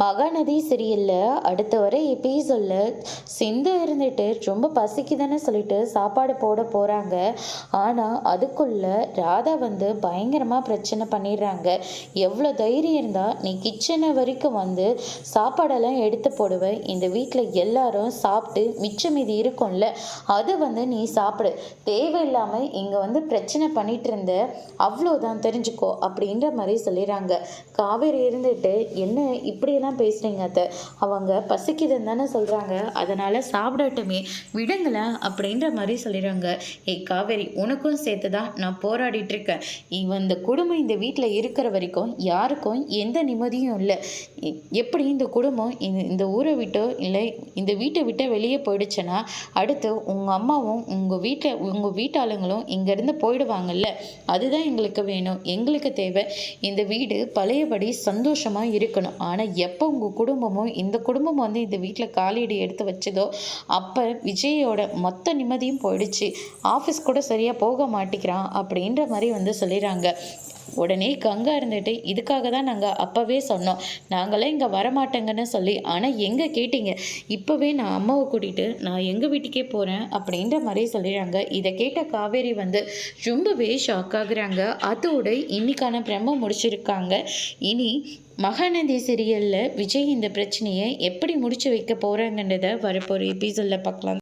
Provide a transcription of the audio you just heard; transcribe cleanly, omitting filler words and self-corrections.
மகாநதி சீரியல்ல அடுத்த வர எபிசோட்ல சிந்து இருந்துட்டு ரொம்ப பசிக்குதுன்னு சொல்லிட்டு சாப்பாடு போட போறாங்க. ஆனா அதுக்குள்ள ராதா வந்து பயங்கரமா பிரச்சனை பண்ணிடுறாங்க. எவ்வளோ தைரியம் இருந்தா நீ கிச்சனை வரைக்கும் வந்து சாப்பாடெல்லாம் எடுத்து போடுவ, இந்த வீட்டில் எல்லாரும் சாப்பிட்டு மிச்சம் மீதி இருக்கும்ல, அது வந்து நீ சாப்பிடு, தேவையில்லாம இங்க வந்து பிரச்சனை பண்ணிட்டு இருந்த, அவ்வளோதான் தெரிஞ்சுக்கோ அப்படின்ற மாதிரி சொல்லிடுறாங்க. காவேரி இருந்துட்டு என்ன இப்படியெல்லாம் பேசுறீங்க அத்தை, அவங்க பசிக்குதுன்னு தானே சொல்றாங்க, அதனால சாப்பிடட்டுமே விடுங்களேன் அப்படின்ற மாதிரி சொல்லிடுறாங்க. ஏய் காவேரி, உனக்கும் சேர்த்து தான் நான் போராடிட்டு இருக்கேன். இவன் இந்த குடும்பம் இந்த வீட்டில் இருக்கிற வரைக்கும் யாருக்கும் எந்த நிம்மதியும் இல்லை. எப்படி இந்த குடும்பம் இந்த ஊரை விட்டோ இல்லை இந்த வீட்டை விட்டு வெளியே போயிடுச்சுன்னா அடுத்து உங்கள் அம்மாவும் உங்கள் வீட்டாளுங்களும் இங்கேருந்து போயிடுவாங்கல்ல, அதுதான் எங்களுக்கு வேணும். எங்களுக்கு தேவை இந்த வீடு பழையபடி சந்தோஷமாக இருக்கணும். ஆனால் எப்போ உங்கள் குடும்பமும் இந்த குடும்பம் வந்து இந்த வீட்டில் காலீடு எடுத்து வச்சதோ அப்போ விஜயோட மொத்த நிம்மதியும் போயிடுச்சு. ஆஃபீஸ் கூட சரியாக போக மாட்டேங்கிறான் அப்படின்ற மாதிரி வந்து சொல்லிடுறாங்க. உடனே கங்கா இருந்துட்டு இதுக்காக தான் நாங்கள் அப்போவே சொன்னோம், நாங்களாம் இங்கே வரமாட்டேங்கன்னு சொல்லி, ஆனால் எங்கே கேட்டீங்க, இப்போவே நான் அம்மாவை கூட்டிகிட்டு நான் எங்கள் வீட்டுக்கே போகிறேன் அப்படின்ற மாதிரி சொல்லிடுறாங்க. இதை கேட்ட காவேரி வந்து ரொம்பவே ஷாக் ஆகுறாங்க. அதோடு இன்னைக்கான பிரம்ம முடிச்சிருக்காங்க. இனி மகாநதி சீரியலில் விஜய் இந்த பிரச்சனையை எப்படி முடிச்சு வைக்க போகிறாங்கன்றதை வரப்போகிற எபிசோடில் பார்க்கலாம்.